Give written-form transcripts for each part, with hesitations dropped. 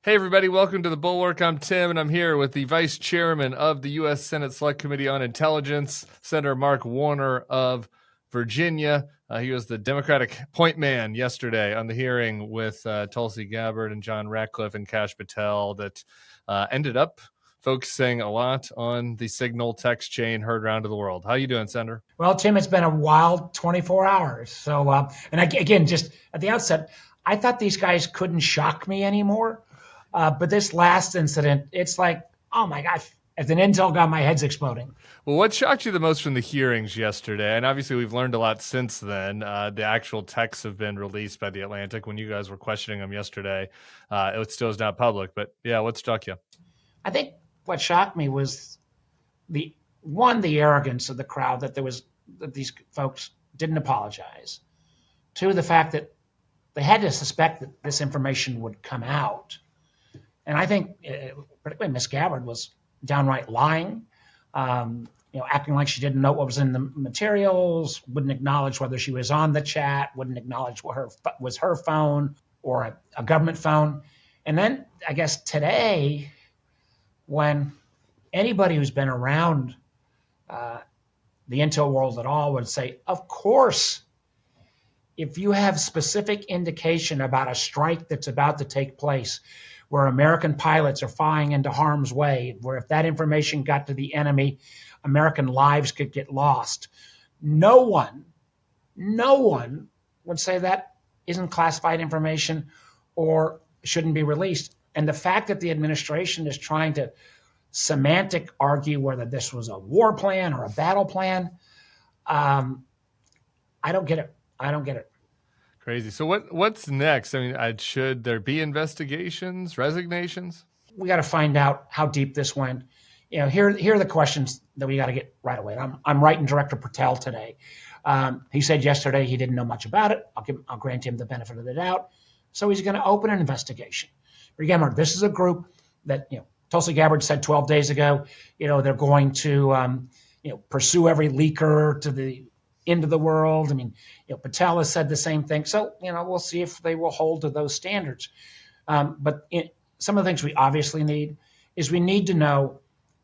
Hey, everybody. Welcome to the Bulwark. I'm Tim, and I'm here with the Vice Chairman of the U.S. Senate Select Committee on Intelligence, Senator Mark Warner of Virginia. He was the Democratic point man yesterday on the hearing with Tulsi Gabbard and John Ratcliffe and Kash Patel that ended up focusing a lot on the signal text chain heard around to the world. How you doing, Senator? Well, Tim, it's been a wild 24 hours. So, again, just at the outset, I thought these guys couldn't shock me anymore. But this last incident, it's like, oh my gosh, as an intel guy, my head's exploding. Well, what shocked you the most from the hearings yesterday? And obviously, we've learned a lot since then. The actual texts have been released by The Atlantic. When you guys were questioning them yesterday, it still is not public. But yeah, what struck you? I think what shocked me was the arrogance of the crowd that these folks didn't apologize. Two, the fact that they had to suspect that this information would come out. And I think particularly Ms. Gabbard was downright lying, acting like she didn't know what was in the materials, wouldn't acknowledge whether she was on the chat, wouldn't acknowledge what was her phone or a government phone. And then I guess today, when anybody who's been around the intel world at all would say, of course, if you have specific indication about a strike that's about to take place, where American pilots are flying into harm's way, where if that information got to the enemy, American lives could get lost. No one would say that isn't classified information or shouldn't be released. And the fact that the administration is trying to semantic argue whether this was a war plan or a battle plan, I don't get it. Crazy. So what's next? I mean, should there be investigations, resignations? We got to find out how deep this went. Here are the questions that we got to get right away. I'm writing Director Patel today. He said yesterday he didn't know much about it. I'll grant him the benefit of the doubt. So he's going to open an investigation. Remember, this is a group that Tulsi Gabbard said 12 days ago. They're going to pursue every leaker to the end of the world. I mean, Patel has said the same thing. So, we'll see if they will hold to those standards. But some of the things we obviously need is we need to know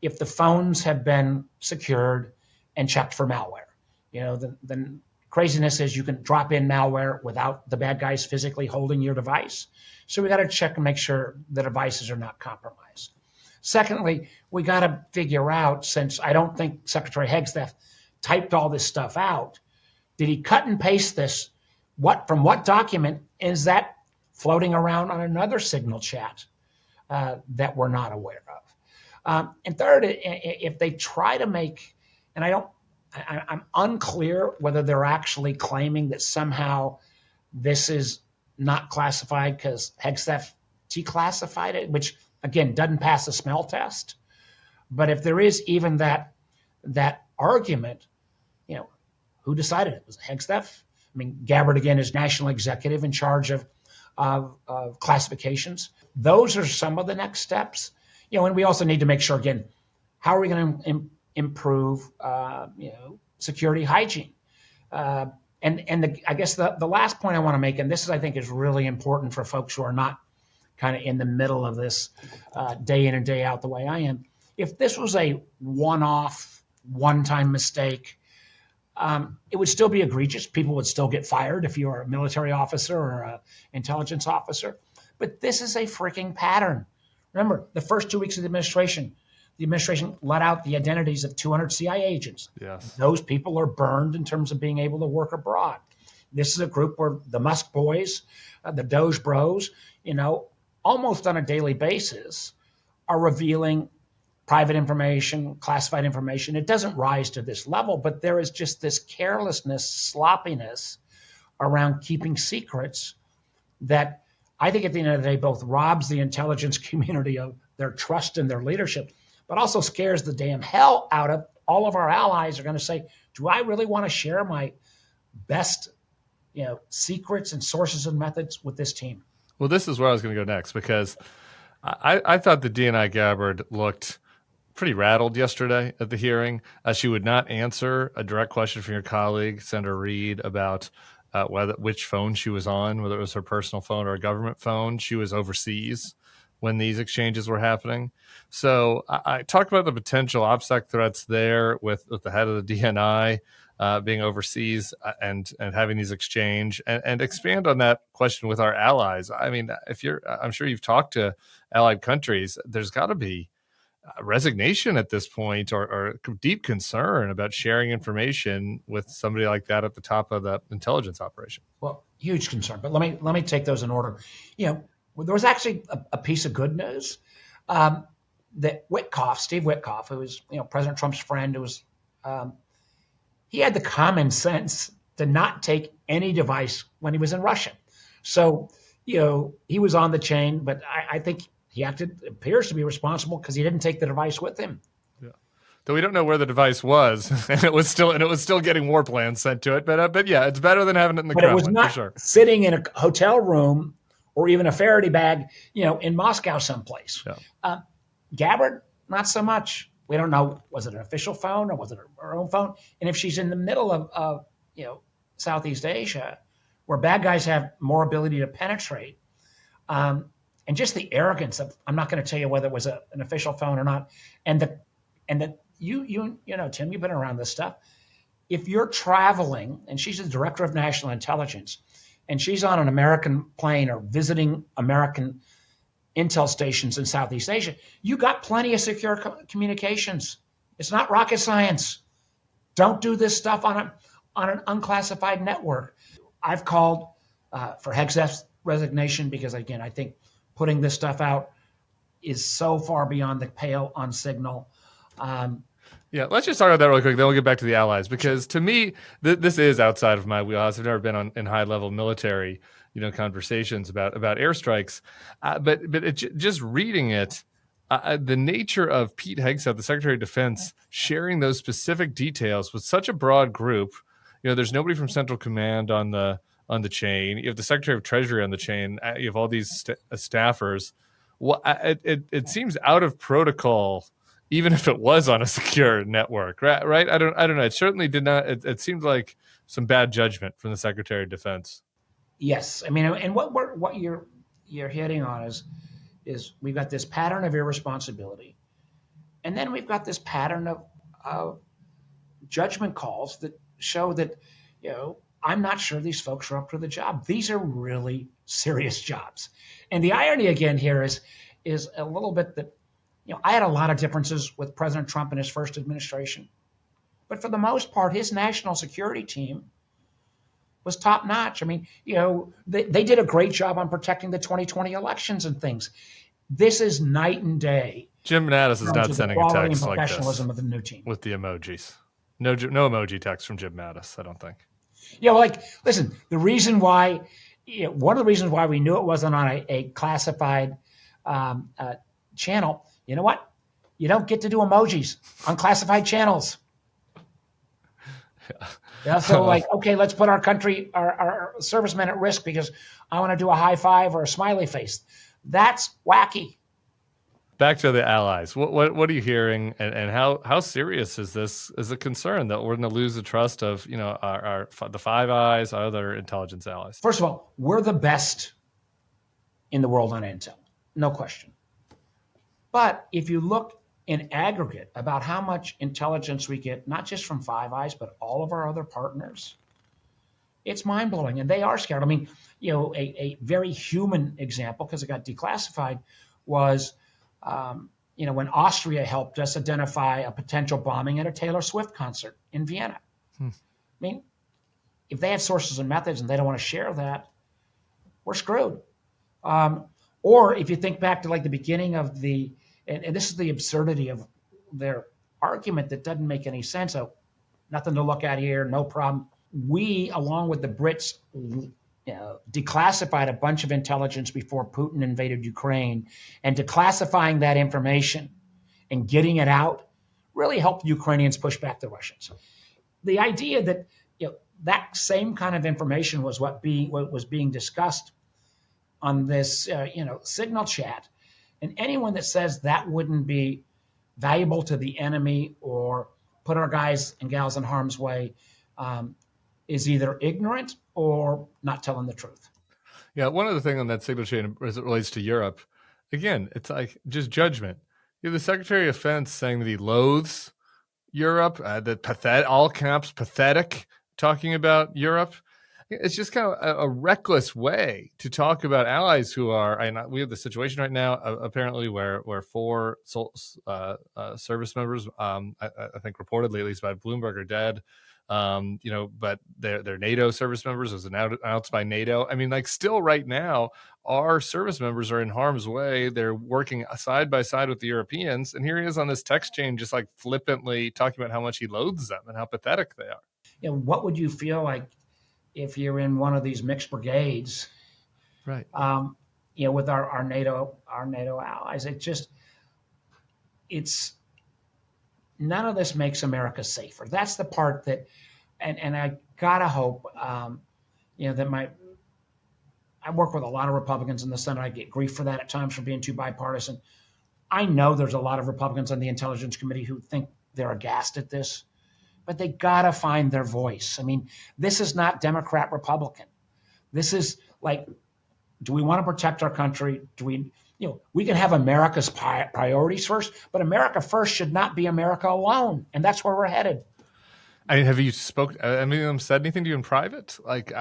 if the phones have been secured and checked for malware. The craziness is you can drop in malware without the bad guys physically holding your device. So we got to check and make sure the devices are not compromised. Secondly, we got to figure out, since I don't think Secretary Hegseth typed all this stuff out, did he cut and paste this? From what document is that floating around on another signal chat that we're not aware of? And third, if they try to make, and I'm unclear whether they're actually claiming that somehow this is not classified because Hegseth declassified it, which again doesn't pass the smell test. But if there is even that argument, who decided it? Was it Hegseth? I mean, Gabbard again is national executive in charge of classifications. Those are some of the next steps. And we also need to make sure again, how are we going to improve security hygiene? I guess the last point I want to make, and this I think is really important for folks who are not kind of in the middle of this day in and day out the way I am. If this was a one-off, one-time mistake, it would still be egregious. People would still get fired if you're a military officer or an intelligence officer. But this is a freaking pattern. Remember, the first 2 weeks of the administration let out the identities of 200 CIA agents. Yes. Those people are burned in terms of being able to work abroad. This is a group where the Musk boys, the Doge bros, almost on a daily basis are revealing private information, classified information. It doesn't rise to this level, but there is just this carelessness, sloppiness around keeping secrets that I think at the end of the day both robs the intelligence community of their trust in their leadership, but also scares the damn hell out of all of our allies. Are going to say, do I really want to share my best secrets and sources and methods with this team? Well, this is where I was going to go next, because I thought the DNI Gabbard looked pretty rattled yesterday at the hearing. She would not answer a direct question from your colleague, Senator Reid, about which phone she was on, whether it was her personal phone or a government phone. She was overseas when these exchanges were happening. So I talked about the potential OPSEC threats there with the head of the DNI being overseas and having these exchange and expand on that question with our allies. I mean, I'm sure you've talked to allied countries. There's got to be resignation at this point or deep concern about sharing information with somebody like that at the top of the intelligence operation. Well, huge concern. But let me take those in order. There was actually a piece of good news that Steve Witkoff, who was President Trump's friend, he had the common sense to not take any device when he was in Russia. So he was on the chain, but I think he appears to be responsible because he didn't take the device with him. Yeah. Though we don't know where the device was, and it was still getting war plans sent to it. But yeah, it's better than having it in the Kremlin. It was not for sure. Sitting in a hotel room or even a Faraday bag, in Moscow someplace. Yeah. Gabbard, not so much. We don't know, was it an official phone or was it her own phone? And if she's in the middle of Southeast Asia, where bad guys have more ability to penetrate, and just the arrogance of, I'm not going to tell you whether it was an official phone or not, and that you know, Tim, you've been around this stuff. If you're traveling, and she's the director of national intelligence, and she's on an American plane or visiting American intel stations in Southeast Asia, you got plenty of secure communications. It's not rocket science. Don't do this stuff on an unclassified network. I've called for Hegseth's resignation because, again, I think putting this stuff out is so far beyond the pale on signal. Yeah, let's just talk about that real quick. Then we'll get back to the allies, because to me, this is outside of my wheelhouse. I've never been in high-level military, conversations about airstrikes. But just reading it, the nature of Pete Hegseth, the Secretary of Defense, sharing those specific details with such a broad group. There's nobody from Central Command on the chain. You have the Secretary of Treasury on the chain. You have all these staffers. Well, it seems out of protocol, even if it was on a secure network, right? I don't know. It certainly did not. It seemed like some bad judgment from the Secretary of Defense. Yes, I mean, and what you're hitting on is we've got this pattern of irresponsibility, and then we've got this pattern of judgment calls that show that I'm not sure these folks are up to the job. These are really serious jobs, and the irony again here is a little bit that. I had a lot of differences with President Trump in his first administration, but for the most part, his national security team was top notch. I mean, they did a great job on protecting the 2020 elections and things. This is night and day. Jim Mattis is not sending a text like professionalism this of the new team with the emojis. No emoji text from Jim Mattis, I don't think. Listen, the reason why, one of the reasons why we knew it wasn't on a classified channel. You know what? You don't get to do emojis on classified channels. Yeah. So okay, let's put our country, our servicemen at risk because I want to do a high five or a smiley face. That's wacky. Back to the allies. What are you hearing, and how serious is this as a concern that we're going to lose the trust of the Five Eyes, our other intelligence allies? First of all, we're the best in the world on intel, no question. But if you look in aggregate about how much intelligence we get, not just from Five Eyes, but all of our other partners, it's mind-blowing. And they are scared. I mean, a very human example, because it got declassified, was, when Austria helped us identify a potential bombing at a Taylor Swift concert in Vienna. I mean, if they have sources and methods and they don't want to share that, we're screwed. Or if you think back to the beginning of and this is the absurdity of their argument that doesn't make any sense. So nothing to look at here, no problem. We, along with the Brits, declassified a bunch of intelligence before Putin invaded Ukraine, and declassifying that information and getting it out really helped Ukrainians push back the Russians. The idea that that same kind of information was what was being discussed on this signal chat. And anyone that says that wouldn't be valuable to the enemy or put our guys and gals in harm's way is either ignorant or not telling the truth. Yeah, one other thing on that signal chain as it relates to Europe, again, it's like just judgment. You have the Secretary of Defense saying that he loathes Europe, that pathetic, all caps pathetic, talking about Europe. It's just kind of a reckless way to talk about allies who are. We have the situation right now, apparently, where 4 service members, I think reportedly at least by Bloomberg, are dead. But they're NATO service members, as announced by NATO. I mean, like, still right now, our service members are in harm's way. They're working side by side with the Europeans, and here he is on this text chain, just like flippantly talking about how much he loathes them and how pathetic they are. What would you feel like if you're in one of these mixed brigades, right? With our NATO allies? It's none of this makes America safer. That's the part that, and I gotta hope, that I work with a lot of Republicans in the Senate. I get grief for that at times for being too bipartisan. I know there's a lot of Republicans on the Intelligence Committee who think they're aghast at this, but they gotta find their voice. I mean, this is not Democrat Republican. This is like, do we want to protect our country? Do we, we can have America's priorities first, but America first should not be America alone, and that's where we're headed. I mean, have you any of them said anything to you in private? Like,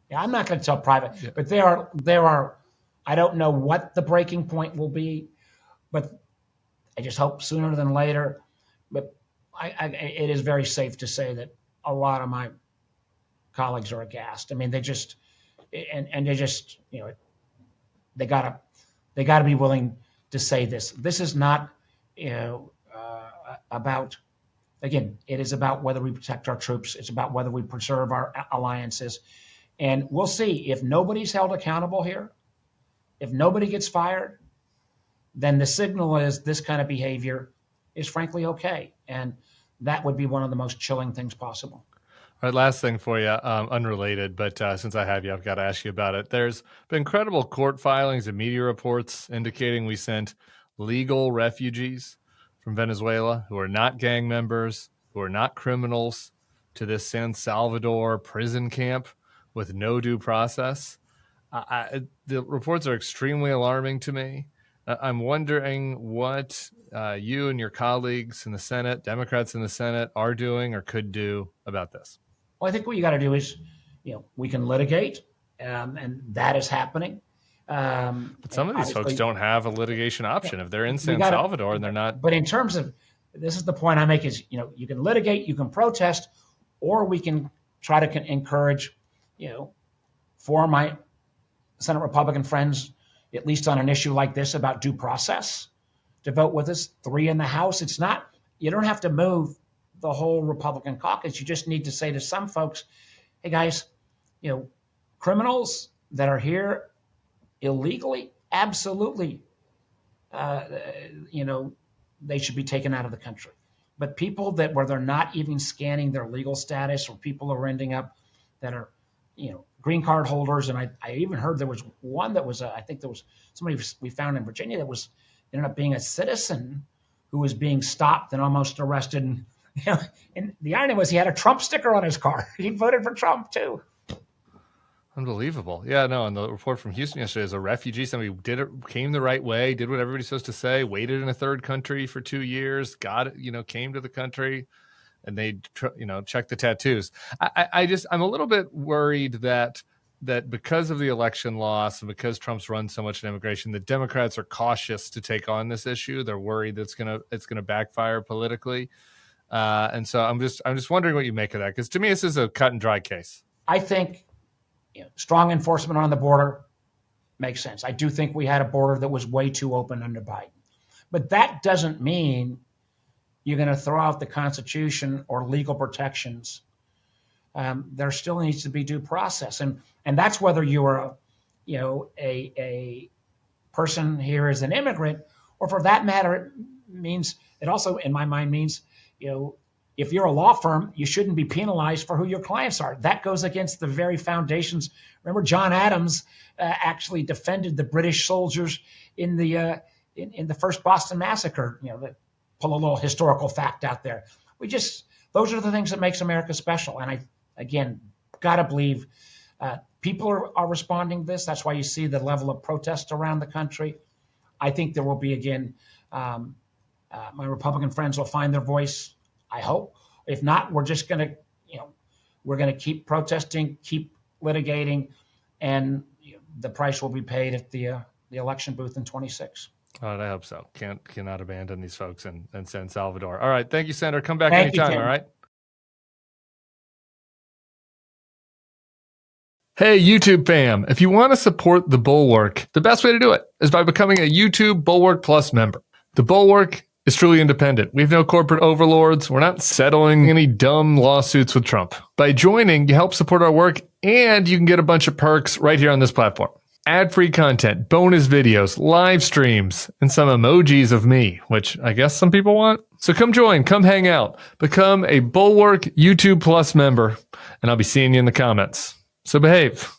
Yeah, I'm not going to tell private, but there are. I don't know what the breaking point will be, but I just hope sooner than later. But it is very safe to say that a lot of my colleagues are aghast. I mean, they just they gotta be willing to say this. This is not about. Again, it is about whether we protect our troops. It's about whether we preserve our alliances. And we'll see if nobody's held accountable here, if nobody gets fired, then the signal is this kind of behavior is frankly okay. And that would be one of the most chilling things possible. All right, last thing for you, unrelated, but since I have you, I've got to ask you about it. There's been credible court filings and media reports indicating we sent legal refugees from Venezuela who are not gang members, who are not criminals, to this San Salvador prison camp with no due process. The reports are extremely alarming to me. I'm wondering what you and your colleagues in the Senate, Democrats in the Senate, are doing or could do about this. Well, I think what you got to do is, we can litigate, and that is happening. But some of these folks don't have a litigation option if they're in San Salvador and they're not. But in terms of, this is the point I make is, you can litigate, you can protest, or we can try to encourage, for my Senate Republican friends, at least on an issue like this about due process, to vote with us. 3 in the House. It's not, you don't have to move the whole Republican caucus. You just need to say to some folks, hey guys, criminals that are here illegally, absolutely, they should be taken out of the country. But people where they're not even scanning their legal status, or people are ending up that are, green card holders. And I even heard there was one that was, I think there was somebody we found in Virginia that ended up being a citizen who was being stopped and almost arrested. And the irony was he had a Trump sticker on his car. He voted for Trump too. Unbelievable. Yeah, no, and the report from Houston yesterday is a refugee. Somebody came the right way, did what everybody's supposed to say, waited in a third country for 2 years, got it, came to the country, and they, checked the tattoos. I'm a little bit worried that because of the election loss and because Trump's run so much in immigration, the Democrats are cautious to take on this issue. They're worried that it's gonna backfire politically. And so I'm just wondering what you make of that, because to me, this is a cut and dry case. I think strong enforcement on the border makes sense. I do think we had a border that was way too open under Biden. But that doesn't mean you're going to throw out the Constitution or legal protections. There still needs to be due process. And that's whether you're a person here as an immigrant, or for that matter, it also, in my mind, means, if you're a law firm, you shouldn't be penalized for who your clients are. That goes against the very foundations. Remember, John Adams actually defended the British soldiers in the first Boston Massacre. Pull a little historical fact out there. Those are the things that makes America special. And I, again, gotta believe people are responding to this. That's why you see the level of protest around the country. I think there will be, again, my Republican friends will find their voice, I hope. If not, we're just going to, we're going to keep protesting, keep litigating, and the price will be paid at the election booth in 26. All right, I hope so. Cannot abandon these folks in San Salvador. All right, thank you, Senator. Come back Thank you, anytime, Tim. all right? Hey, YouTube fam, if you want to support the Bulwark, the best way to do it is by becoming a YouTube Bulwark Plus member. The Bulwark is truly independent. We have no corporate overlords. We're not settling any dumb lawsuits with Trump. By joining, you help support our work, and you can get a bunch of perks right here on this platform. Ad-free content, bonus videos, live streams, and some emojis of me, which I guess some people want. So come join, come hang out, become a Bulwark YouTube Plus member, and I'll be seeing you in the comments. So behave.